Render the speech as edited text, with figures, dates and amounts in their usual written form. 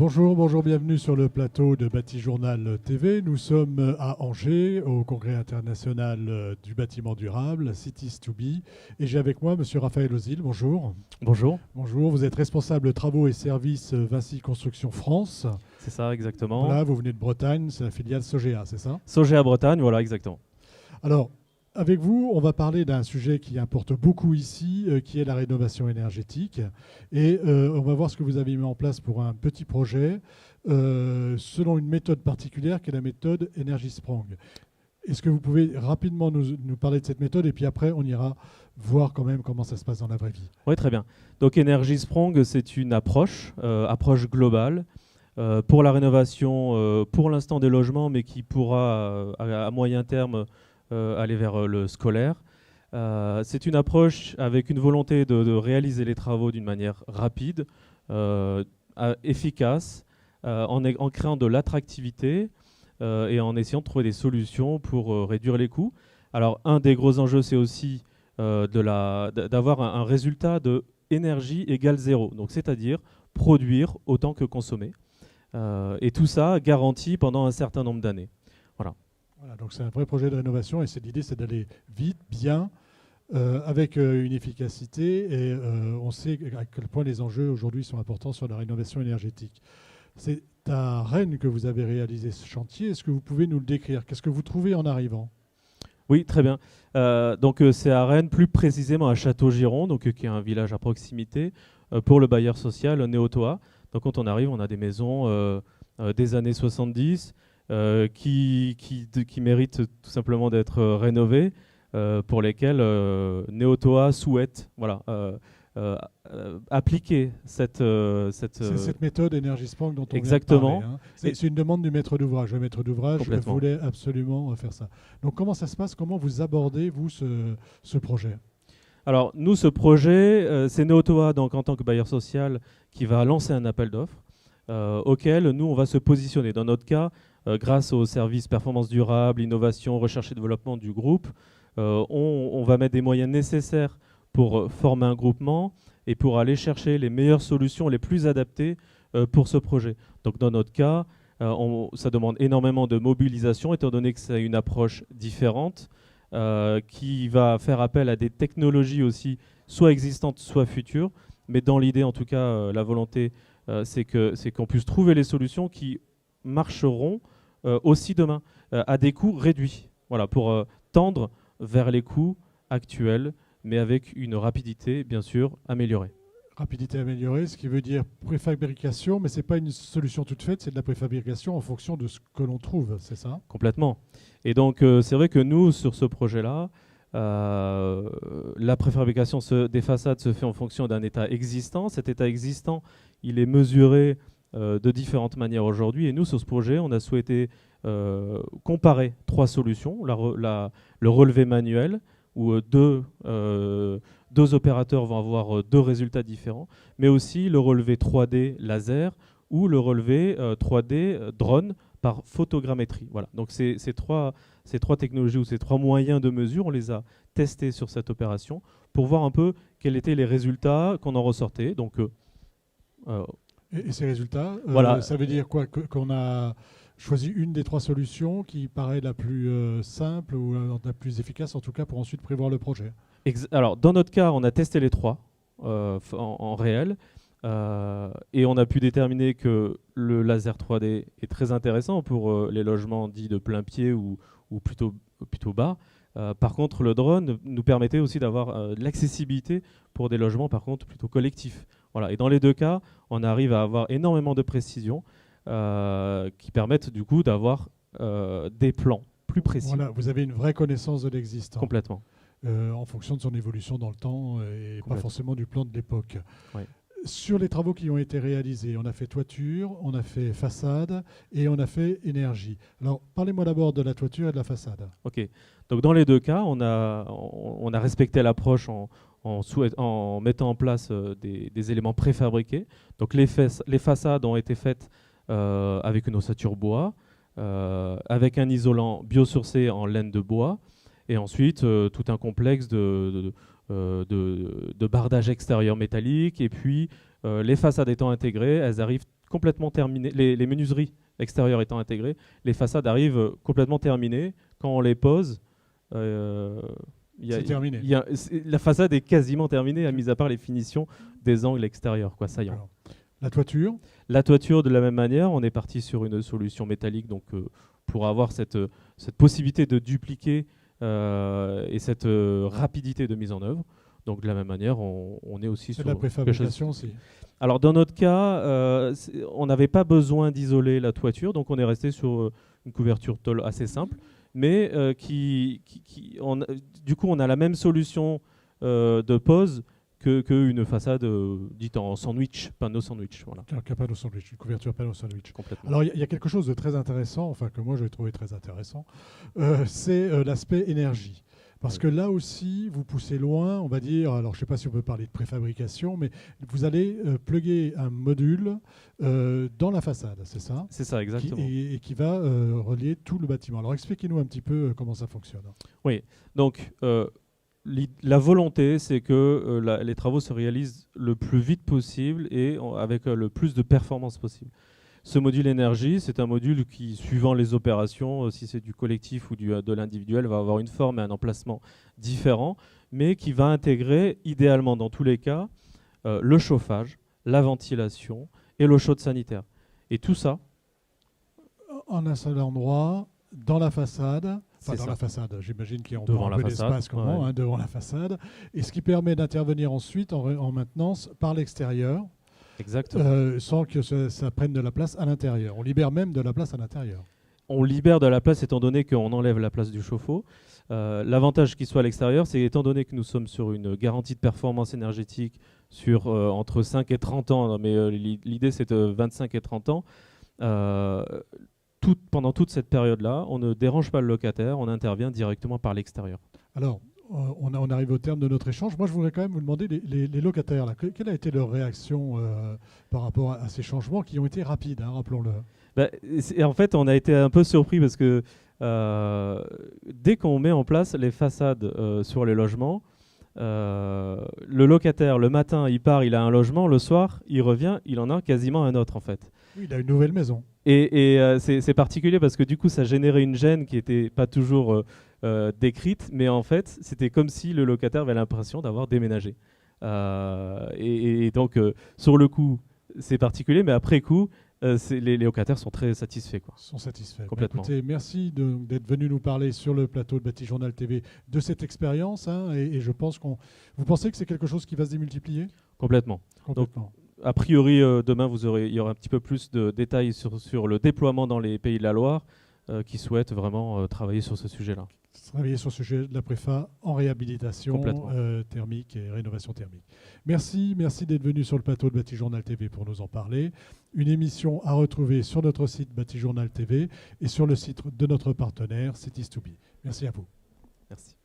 Bonjour, bonjour, bienvenue sur le plateau de Bâti-Journal TV. Nous sommes à Angers, au Congrès international du bâtiment durable, Cities to Be. Et j'ai avec moi Monsieur Raphaël Ozil. Bonjour. Bonjour, Bonjour, vous êtes responsable travaux et services Vinci Construction France. c'est ça exactement. Voilà, vous venez de Bretagne, c'est la filiale Sogea, c'est ça? Sogea Bretagne, voilà exactement. Alors, avec vous, on va parler d'un sujet qui importe beaucoup ici, qui est la rénovation énergétique. Et on va voir ce que vous avez mis en place pour un petit projet, selon une méthode particulière qui est la méthode Energy Sprong. Est-ce que vous pouvez rapidement nous parler de cette méthode et puis après on ira voir quand même comment ça se passe dans la vraie vie? Oui, très bien. Donc Energy Sprong, c'est une approche globale pour la rénovation, pour l'instant des logements, mais qui pourra à moyen terme aller vers le scolaire. C'est une approche avec une volonté de réaliser les travaux d'une manière rapide, efficace, en créant de l'attractivité et en essayant de trouver des solutions pour réduire les coûts. Alors, un des gros enjeux, c'est aussi d'avoir un résultat de énergie égale zéro, donc c'est-à-dire produire autant que consommer. Et tout ça garanti pendant un certain nombre d'années. Voilà. Voilà, donc c'est un vrai projet de rénovation et l'idée c'est d'aller vite, bien, avec une efficacité et on sait à quel point les enjeux aujourd'hui sont importants sur la rénovation énergétique. C'est à Rennes que vous avez réalisé ce chantier. Est-ce que vous pouvez nous le décrire? Qu'est-ce que vous trouvez en arrivant? Oui, très bien. Donc c'est à Rennes, plus précisément à Château-Giron, qui est un village à proximité, pour le bailleur social Néotoa. Donc quand on arrive, on a des maisons des années 70 qui méritent tout simplement d'être rénovées, pour lesquelles Néotoa souhaite appliquer C'est cette méthode Energy Sprong dont on exactement. vient de parler. C'est une demande du maître d'ouvrage. Le maître d'ouvrage voulait absolument faire ça. Donc comment ça se passe? Comment vous abordez, vous, ce projet? Alors nous, ce projet, c'est Néotoa, donc en tant que bailleur social, qui va lancer un appel d'offres auquel nous, on va se positionner. Dans notre cas, grâce au service performance durable, innovation, recherche et développement du groupe, on va mettre des moyens nécessaires pour former un groupement et pour aller chercher les meilleures solutions les plus adaptées pour ce projet. Donc dans notre cas, ça demande énormément de mobilisation, étant donné que c'est une approche différente qui va faire appel à des technologies aussi, soit existantes, soit futures. Mais dans l'idée, en tout cas, la volonté, c'est qu'on puisse trouver les solutions qui marcheront aussi demain, à des coûts réduits. Voilà, pour tendre vers les coûts actuels, mais avec une rapidité, bien sûr, améliorée. Rapidité améliorée, ce qui veut dire préfabrication, mais ce n'est pas une solution toute faite, c'est de la préfabrication en fonction de ce que l'on trouve, c'est ça? Complètement. Et donc, c'est vrai que nous, sur ce projet-là, la préfabrication des façades se fait en fonction d'un état existant. Cet état existant, il est mesuré de différentes manières aujourd'hui. Et nous, sur ce projet, on a souhaité comparer 3 solutions. Le relevé manuel, où deux opérateurs vont avoir 2 résultats différents, mais aussi le relevé 3D laser ou le relevé 3D drone par photogrammétrie. Voilà. Donc ces trois technologies ou ces 3 moyens de mesure, on les a testés sur cette opération pour voir un peu quels étaient les résultats qu'on en ressortait. Donc, et ces résultats, voilà. Ça veut dire quoi? Qu'on a choisi une des 3 solutions qui paraît la plus simple ou la plus efficace, en tout cas, pour ensuite prévoir le projet. Alors, dans notre cas, on a testé les 3 en réel. Et on a pu déterminer que le laser 3D est très intéressant pour les logements dits de plein pied ou plutôt bas. Par contre, le drone nous permettait aussi d'avoir de l'accessibilité pour des logements, par contre, plutôt collectifs. Voilà. Et dans les 2 cas, on arrive à avoir énormément de précision qui permettent du coup d'avoir des plans plus précis. Voilà, vous avez une vraie connaissance de l'existant. Complètement. En fonction de son évolution dans le temps et pas forcément du plan de l'époque. Oui. Sur les travaux qui ont été réalisés, on a fait toiture, on a fait façade et on a fait énergie. Alors, parlez-moi d'abord de la toiture et de la façade. Ok. Donc, dans les 2 cas, on a respecté l'approche en mettant en place des éléments préfabriqués. Donc, les façades ont été faites avec une ossature bois, avec un isolant biosourcé en laine de bois, et ensuite tout un complexe de bardage extérieur métallique. Et puis, les façades étant intégrées, elles arrivent complètement terminées, les menuiseries extérieures étant intégrées, les façades arrivent complètement terminées. Quand on les pose, c'est terminé. La façade est quasiment terminée, mis à part les finitions des angles extérieurs, quoi, saillants. Alors, la toiture? La toiture, de la même manière, on est parti sur une solution métallique, donc pour avoir cette possibilité de dupliquer et cette rapidité de mise en œuvre. Donc de la même manière, on est aussi sur de la préfabrication aussi. Alors dans notre cas, on n'avait pas besoin d'isoler la toiture, donc on est resté sur une couverture tôle assez simple, mais du coup on a la même solution de pose qu'une façade dite en sandwich, panneau sandwich. Voilà. Un panneau sandwich, une couverture panneau sandwich. Complètement. Alors il y a quelque chose de très intéressant, enfin que moi j'ai trouvé très intéressant, c'est l'aspect énergie. Parce que là aussi, vous poussez loin, on va dire, alors je ne sais pas si on peut parler de préfabrication, mais vous allez plugger un module dans la façade, c'est ça? C'est ça, exactement. Et qui va relier tout le bâtiment. Alors expliquez-nous un petit peu comment ça fonctionne. Oui, donc la volonté, c'est que les travaux se réalisent le plus vite possible et avec le plus de performance possible. Ce module énergie, c'est un module qui, suivant les opérations, si c'est du collectif ou de l'individuel, va avoir une forme et un emplacement différents, mais qui va intégrer, idéalement dans tous les cas, le chauffage, la ventilation et l'eau chaude sanitaire. Et tout ça en un seul endroit, dans la façade. Enfin, dans la façade, j'imagine qu'il y a un peu d'espace devant la façade. Et ce qui permet d'intervenir ensuite en maintenance par l'extérieur. Exactement. Sans que ça prenne de la place à l'intérieur. On libère même de la place à l'intérieur. On libère de la place étant donné qu'on enlève la place du chauffe-eau. L'avantage qu'il soit à l'extérieur, c'est étant donné que nous sommes sur une garantie de performance énergétique sur entre 5 et 30 ans, mais l'idée c'est de 25 et 30 ans, pendant toute cette période-là, on ne dérange pas le locataire, on intervient directement par l'extérieur. Alors, on arrive au terme de notre échange. Moi, je voudrais quand même vous demander, les locataires, là, quelle a été leur réaction par rapport à ces changements qui ont été rapides, hein, rappelons-le. En fait, on a été un peu surpris parce que dès qu'on met en place les façades sur les logements, le locataire, le matin, il part, il a un logement, le soir, il revient, il en a quasiment un autre en fait. Oui, il a une nouvelle maison. Et c'est particulier parce que du coup, ça générait une gêne qui n'était pas toujours décrite, mais en fait, c'était comme si le locataire avait l'impression d'avoir déménagé. Et donc, sur le coup, c'est particulier, mais après coup, les locataires sont très satisfaits. Sont satisfaits. Complètement. Écoutez, merci d'être venu nous parler sur le plateau de Bâti-Journal TV de cette expérience. Hein, et je pense vous pensez que c'est quelque chose qui va se démultiplier? Complètement. Donc, a priori, demain, il y aura un petit peu plus de détails sur le déploiement dans les Pays de la Loire qui souhaitent vraiment travailler sur ce sujet-là. Travailler sur ce sujet de la préfa en réhabilitation thermique et rénovation thermique. Merci d'être venu sur le plateau de Bâti-Journal TV pour nous en parler. Une émission à retrouver sur notre site Bâti-Journal TV et sur le site de notre partenaire Cities2Be. Merci à vous. Merci.